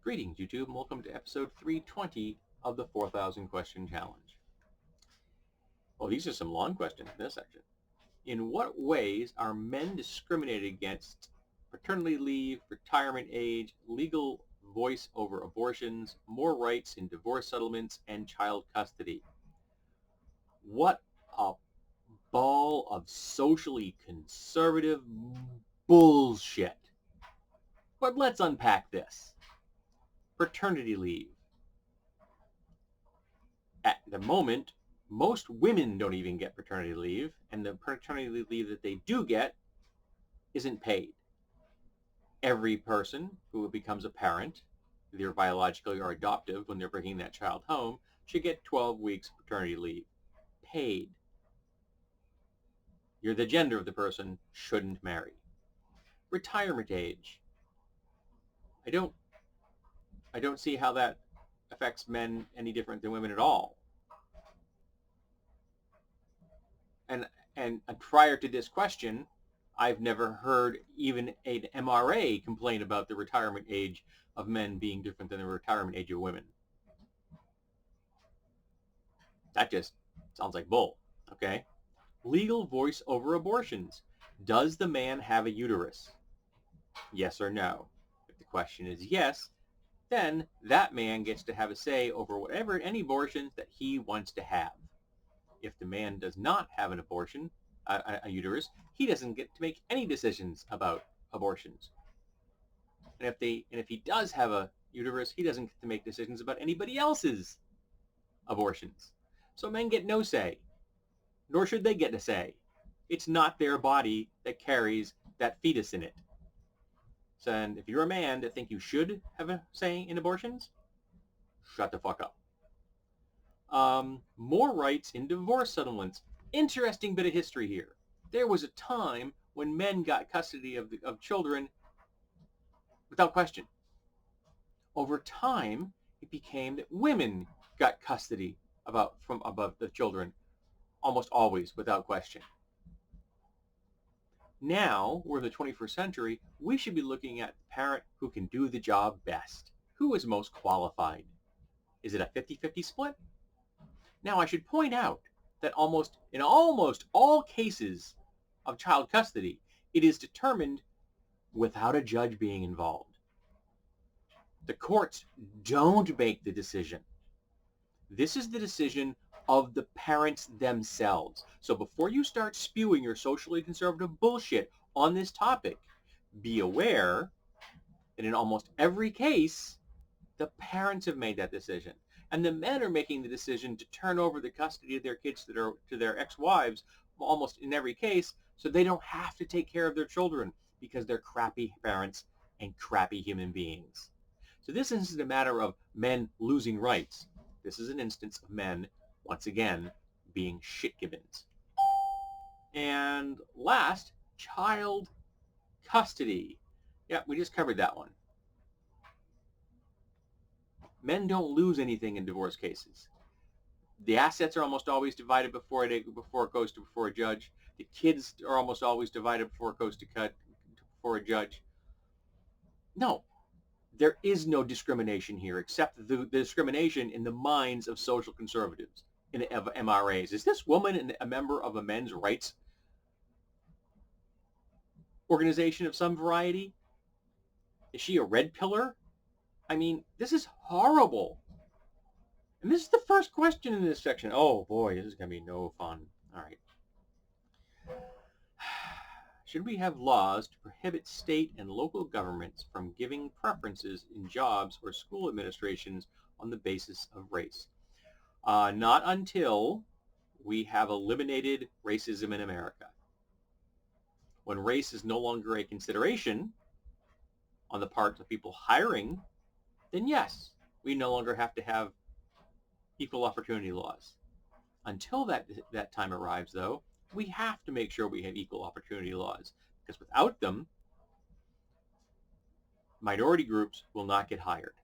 Greetings, YouTube, and welcome to episode 320 of the 4,000 Question Challenge. Well, these are some long questions in this section. In what ways are men discriminated against paternity leave, retirement age, legal voice over abortions, more rights in divorce settlements, and child custody? What a ball of socially conservative bullshit. But let's unpack this. Paternity leave. At the moment, most women don't even get paternity leave, and the paternity leave that they do get isn't paid. Every person who becomes a parent, either biologically or adoptive, when they're bringing that child home, should get 12 weeks paternity leave, paid. You're the gender of the person, shouldn't marry. Retirement age. I don't see how that affects men any different than women at all. And prior to this question, I've never heard even an MRA complain about the retirement age of men being different than the retirement age of women. That just sounds like bull, okay? Legal voice over abortions. Does the man have a uterus? Yes or no? If the question is yes, then that man gets to have a say over whatever any abortions that he wants to have. If the man does not have an abortion, a uterus, he doesn't get to make any decisions about abortions. And if he does have a uterus, he doesn't get to make decisions about anybody else's abortions. So men get no say, nor should they get a say. It's not their body that carries that fetus in it. So, and if you're a man that think you should have a say in abortions, shut the fuck up. More rights in divorce settlements. Interesting bit of history here. There was a time when men got custody of children without question. Over time, it became that women got custody from above the children, almost always without question. Now, we're in the 21st century, we should be looking at the parent who can do the job best. Who is most qualified? Is it a 50-50 split? Now, I should point out that in almost all cases of child custody, it is determined without a judge being involved. The courts don't make the decision. This is the decision of the parents themselves. So before you start spewing your socially conservative bullshit on this topic, be aware that in almost every case, the parents have made that decision. And the men are making the decision to turn over the custody of their kids to their ex-wives almost in every case, so they don't have to take care of their children because they're crappy parents and crappy human beings. So this isn't a matter of men losing rights. This is an instance of men, once again, being shitgibbons. And last, child custody. Yeah, we just covered that one. Men don't lose anything in divorce cases. The assets are almost always divided before it goes before a judge. The kids are almost always divided before it goes before a judge. No, there is no discrimination here except the discrimination in the minds of social conservatives, of MRAs. Is this woman a member of a men's rights organization of some variety? Is she a red pillar? I mean, this is horrible. And this is the first question in this section. Oh boy, this is going to be no fun. All right. Should we have laws to prohibit state and local governments from giving preferences in jobs or school administrations on the basis of race? Not until we have eliminated racism in America. When race is no longer a consideration on the part of people hiring, then yes, we no longer have to have equal opportunity laws. Until that time arrives, though, we have to make sure we have equal opportunity laws, because without them, minority groups will not get hired.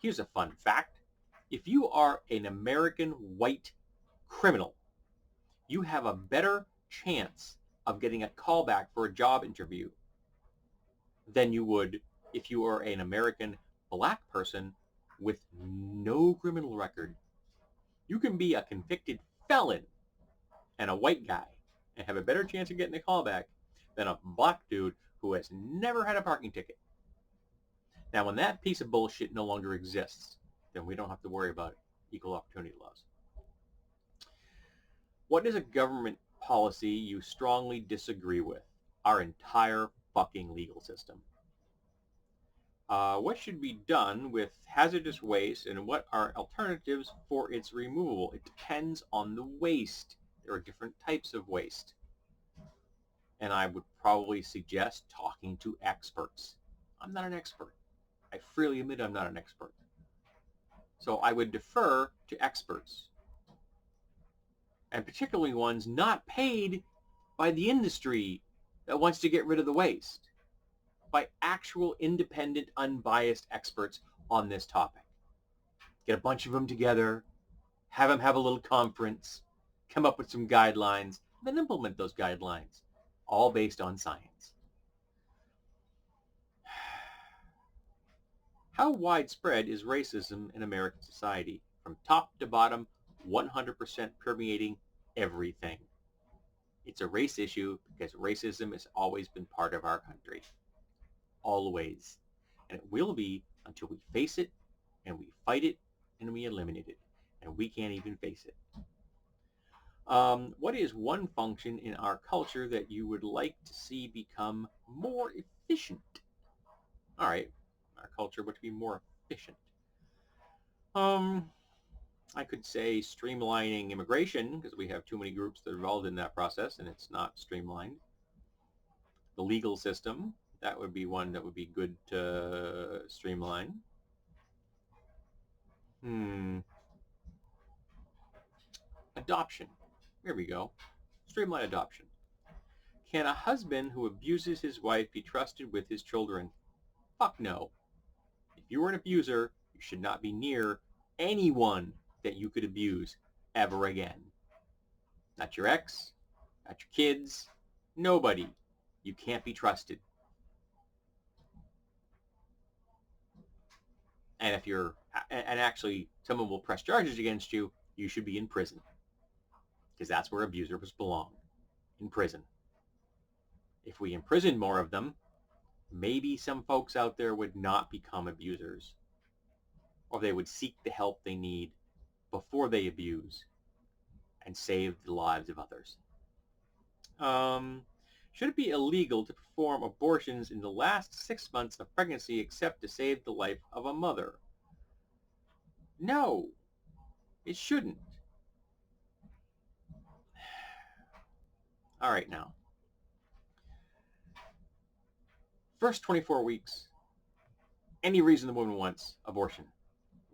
Here's a fun fact. If you are an American white criminal, you have a better chance of getting a callback for a job interview than you would if you are an American black person with no criminal record. You can be a convicted felon and a white guy and have a better chance of getting a callback than a black dude who has never had a parking ticket. Now, when that piece of bullshit no longer exists, then we don't have to worry about equal opportunity laws. What is a government policy you strongly disagree with? Our entire fucking legal system. What should be done with hazardous waste and what are alternatives for its removal? It depends on the waste. There are different types of waste. And I would probably suggest talking to experts. I'm not an expert. I freely admit I'm not an expert. So I would defer to experts, and particularly ones not paid by the industry that wants to get rid of the waste, by actual independent, unbiased experts on this topic. Get a bunch of them together, have them have a little conference, come up with some guidelines, then implement those guidelines, all based on science. How widespread is racism in American society? From top to bottom, 100% permeating everything. It's a race issue because racism has always been part of our country. Always. And it will be until we face it, and we fight it, and we eliminate it. And we can't even face it. What is one function in our culture that you would like to see become more efficient? All right. Our culture would be more efficient. I could say streamlining immigration because we have too many groups that are involved in that process and it's not streamlined. The legal system, that would be one that would be good to streamline. Adoption. Here we go. Streamline adoption. Can a husband who abuses his wife be trusted with his children? Fuck no. If you were an abuser, you should not be near anyone that you could abuse ever again. Not your ex, not your kids, nobody. You can't be trusted. And if you're, and actually someone will press charges against you, you should be in prison. Because that's where abusers belong, in prison. If we imprison more of them, maybe some folks out there would not become abusers. Or they would seek the help they need before they abuse and save the lives of others. Should it be illegal to perform abortions in the last 6 months of pregnancy except to save the life of a mother? No, it shouldn't. All right, now. First 24 weeks, any reason the woman wants abortion.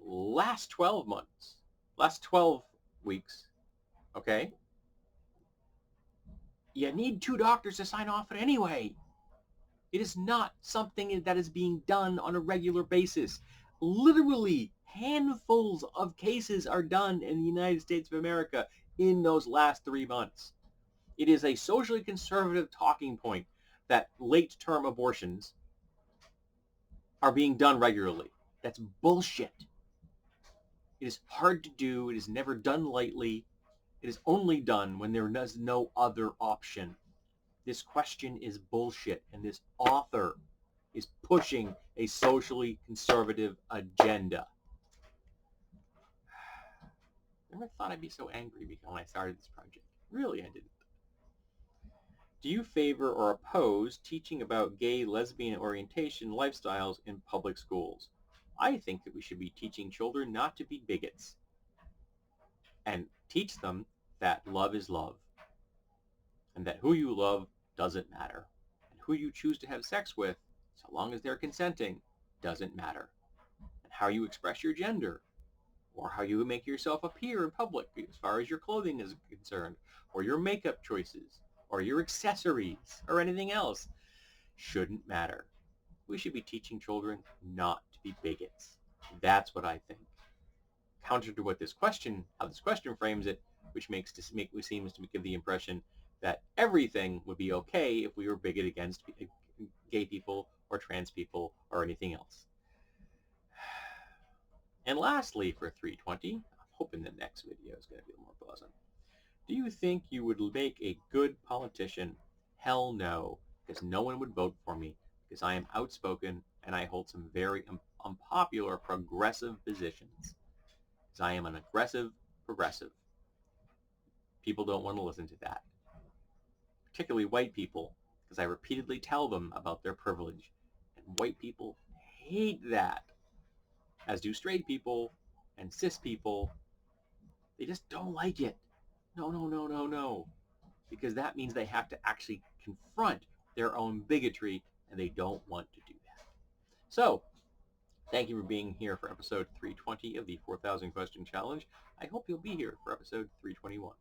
Last 12 months, last 12 weeks, okay? You need 2 doctors to sign off on it anyway. It is not something that is being done on a regular basis. Literally, handfuls of cases are done in the United States of America in those last 3 months. It is a socially conservative talking point that late-term abortions are being done regularly. That's bullshit. It is hard to do. It is never done lightly. It is only done when there is no other option. This question is bullshit, and this author is pushing a socially conservative agenda. Never thought I'd be so angry when I started this project. Really, I didn't. Do you favor or oppose teaching about gay, lesbian orientation lifestyles in public schools? I think that we should be teaching children not to be bigots and teach them that love is love and that who you love doesn't matter and who you choose to have sex with, so long as they're consenting, doesn't matter. And how you express your gender or how you make yourself appear in public as far as your clothing is concerned or your makeup choices or your accessories or anything else shouldn't matter. We should be teaching children not to be bigots. That's what I think. Counter to what how this question frames it, which seems to give the impression that everything would be okay if we were bigoted against gay people or trans people or anything else. And lastly, for 320, I'm hoping the next video is going to be more pleasant. Do you think you would make a good politician? Hell no, because no one would vote for me, because I am outspoken and I hold some very unpopular progressive positions. Because I am an aggressive progressive. People don't want to listen to that, particularly white people, because I repeatedly tell them about their privilege. And white people hate that, as do straight people and cis people. They just don't like it. No, no, no, no, no. Because that means they have to actually confront their own bigotry, and they don't want to do that. So, thank you for being here for episode 320 of the 4,000 Question Challenge. I hope you'll be here for episode 321.